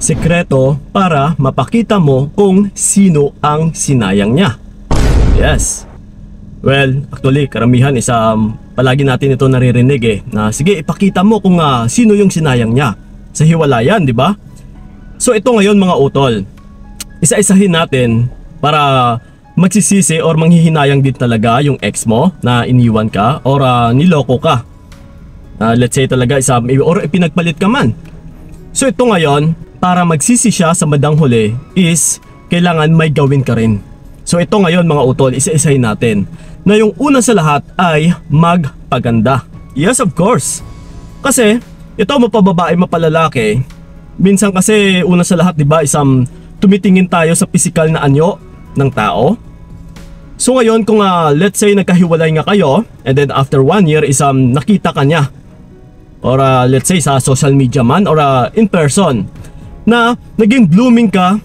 Sekreto para mapakita mo kung sino ang sinayang niya. Yes. Well, actually, karamihan is palagi natin ito naririnig na sige, ipakita mo kung sino yung sinayang niya sa hiwalayan, di ba? So ito ngayon mga utol, isa-isahin natin para magsisisi or manghihinayang din talaga yung ex mo na iniwan ka or niloko ka. Let's say talaga or ipinagpalit ka man. So ito ngayon, para magsisi siya sa bandang huli is kailangan may gawin ka rin. So ito ngayon mga utol, isa-isahin natin na yung una sa lahat ay magpaganda. Yes, of course. Kasi ito mapababae mapalalaki, minsan kasi una sa lahat, 'di ba, tumitingin tayo sa physical na anyo ng tao. So ngayon kung let's say nagkahiwalay nga kayo and then after 1 year is nakita ka niya or let's say sa social media man or in person na naging blooming ka.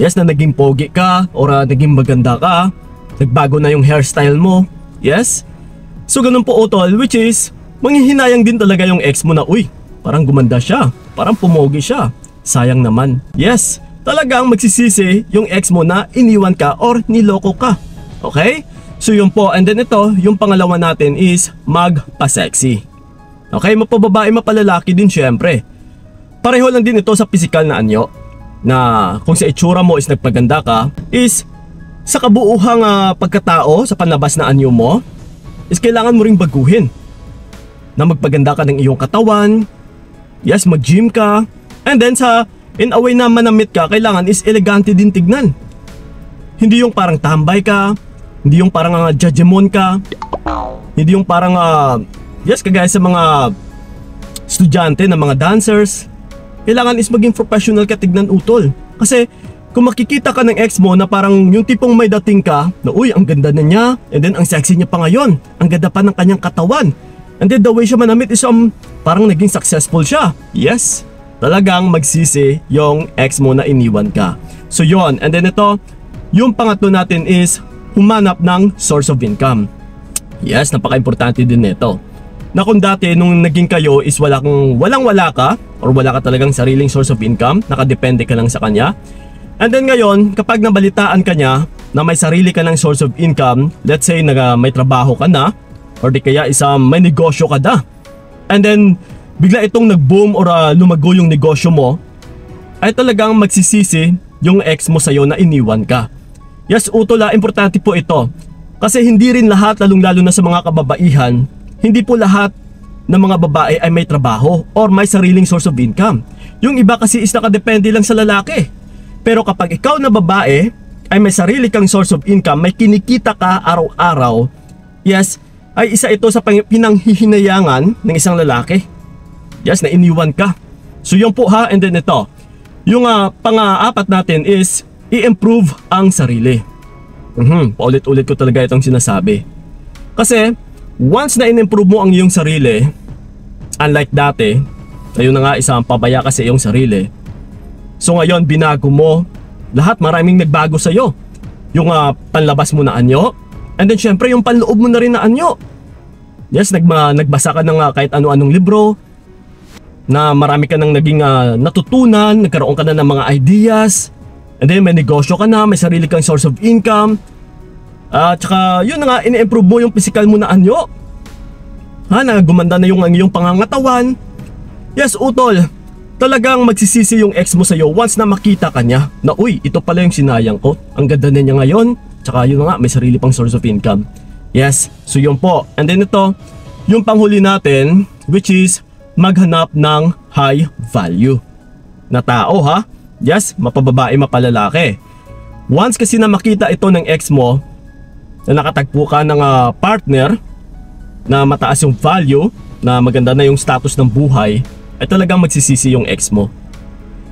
Yes, na naging pogi ka or naging maganda ka, nagbago na yung hairstyle mo. Yes. So ganun po utol, which is manghihinayang din talaga yung ex mo na uy, parang gumanda siya, parang pumogi siya, sayang naman. Yes, talagang magsisisi yung ex mo na iniwan ka or niloko ka. Okay? So yun po, and then ito, yung pangalawa natin is magpa-sexy. Okay, mapababae mapalalaki din syempre. Pareho lang din ito sa physical na anyo, na kung sa itsura mo is nagpaganda ka, is sa kabuuhang pagkatao sa panlabas na anyo mo, is kailangan mo ring baguhin. Na magpaganda ka ng iyong katawan, yes, mag-gym ka, and then in a way na manamit ka, kailangan is elegante din tignan. Hindi yung parang tambay ka, hindi yung parang judgemon ka, hindi yung parang yes, kagaya sa mga estudyante na mga dancers. Kailangan is maging professional ka tignan utol. Kasi kung makikita ka ng ex mo na parang yung tipong may dating ka na uy, ang ganda na niya, and then ang sexy niya pa ngayon, ang ganda pa ng kanyang katawan, and then the way siya manamit is parang naging successful siya. Yes, talagang magsisi yung ex mo na iniwan ka. So yon, and then ito, yung pangatlo natin is humanap ng source of income. Yes, napaka-importante din nito. Na kung dati nung naging kayo is walang-wala ka or wala ka talagang sariling source of income, nakadepende ka lang sa kanya. And then ngayon, kapag nabalitaan ka niya na may sarili ka ng source of income, let's say may trabaho ka na or di kaya may negosyo ka na, and then bigla itong nag-boom or lumago yung negosyo mo, ay talagang magsisisi yung ex mo sa'yo na iniwan ka. Yes, utol, importante po ito. Kasi hindi rin lahat, lalong-lalo na sa mga kababaihan, hindi po lahat ng mga babae ay may trabaho or may sariling source of income. Yung iba kasi is nakadepende lang sa lalaki. Pero kapag ikaw na babae ay may sarili kang source of income, may kinikita ka araw-araw, yes, ay isa ito sa pinanghihinayangan ng isang lalaki. Yes, na iniwan ka. So yun po ha, and then ito. Yung pang-apat natin is i-improve ang sarili. Paulit-ulit ko talaga itong sinasabi. Kasi once na in-improve mo ang iyong sarili, unlike dati, ayun na nga, isang pabaya kasi iyong sarili. So ngayon, binago mo, maraming nagbago sa'yo. Yung panlabas mo na anyo, and then syempre yung panloob mo na rin na anyo. Yes, nagbasa ka ng kahit ano-anong libro, na marami ka nang naging natutunan, nagkaroon ka na ng mga ideas, and then may negosyo ka na, may sarili kang source of income. Tsaka yun na nga, ini-improve mo yung physical mo na anyo. Gumanda na yung iyong pangangatawan. Yes, utol, talagang magsisisi yung ex mo sa'yo once na makita ka niya na uy, ito pala yung sinayang ko, ang ganda na niya ngayon, tsaka yun na nga, may sarili pang source of income. Yes, so yun po. And then ito, yung panghuli natin, which is maghanap ng high value na tao ha. Yes, mapababae mapalalaki. Once kasi na makita ito ng ex mo, na nakatagpo ka ng partner na mataas yung value, na maganda na yung status ng buhay, ay talagang magsisisi yung ex mo.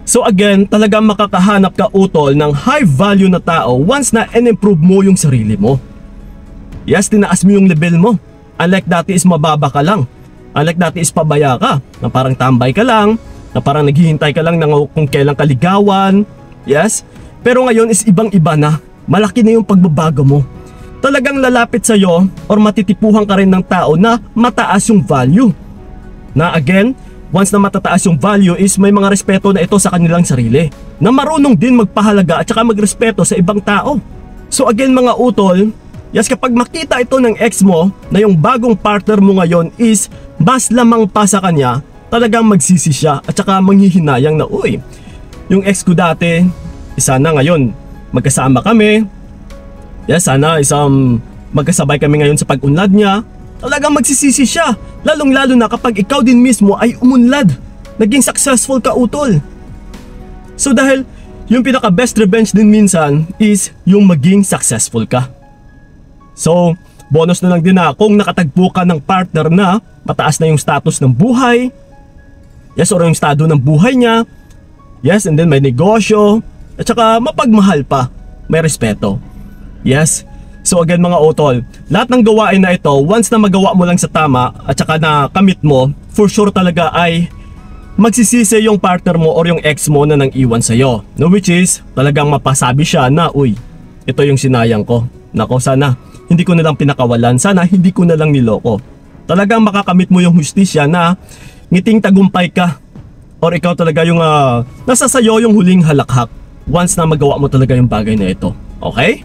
So again, talagang makakahanap ka utol ng high value na tao once na in-improve mo yung sarili mo. Yes, tinaas mo yung level mo. Unlike dati is mababa ka lang. Unlike dati is pabaya ka, na parang tambay ka lang, na parang naghihintay ka lang ng kung kailan ka ligawan. Yes, pero ngayon is ibang-iba na. Malaki na yung pagbabago mo. Talagang lalapit sa'yo or matitipuhan ka rin ng tao na mataas yung value. Na again, once na matataas yung value is may mga respeto na ito sa kanilang sarili, na marunong din magpahalaga at saka magrespeto sa ibang tao. So again mga utol, yes, kapag makita ito ng ex mo na yung bagong partner mo ngayon is mas lamang pa sa kanya, talagang magsisi siya at saka manghihinayang na, uy, yung ex ko dati, sana ngayon magkasama kami. Yes, sana magkasabay kami ngayon sa pag-unlad niya. Talagang magsisisi siya, lalong-lalo na kapag ikaw din mismo ay umunlad, naging successful ka utol. So dahil yung pinaka best revenge din minsan is yung maging successful ka. So bonus na lang din na kung nakatagpo ka ng partner na mataas na yung status ng buhay, yes, or yung estado ng buhay niya, yes, and then may negosyo, at saka mapagmahal pa, may respeto. Yes. So again mga utol, lahat ng gawain na ito, once na magawa mo lang sa tama at saka na kamit mo, for sure talaga ay magsisisi yung partner mo or yung ex mo na nang iwan sa'yo. No, which is talagang mapasabi siya na, uy, ito yung sinayang ko. Nako, sana hindi ko na lang pinakawalan, sana hindi ko na lang niloko. Talagang makakamit mo yung hustisya na ngiting tagumpay ka, or ikaw talaga yung nasa sayo yung huling halakhak once na magawa mo talaga yung bagay na ito. Okay?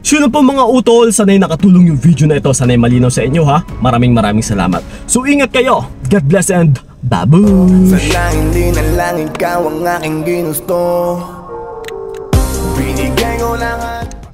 So yun po mga utol, sana'y nakatulong yung video na ito, sana'y malinaw sa inyo ha. Maraming salamat. So ingat kayo, God bless and babush! Sana hindi na lang ikaw ang aking ginusto. Binigay ko lahat.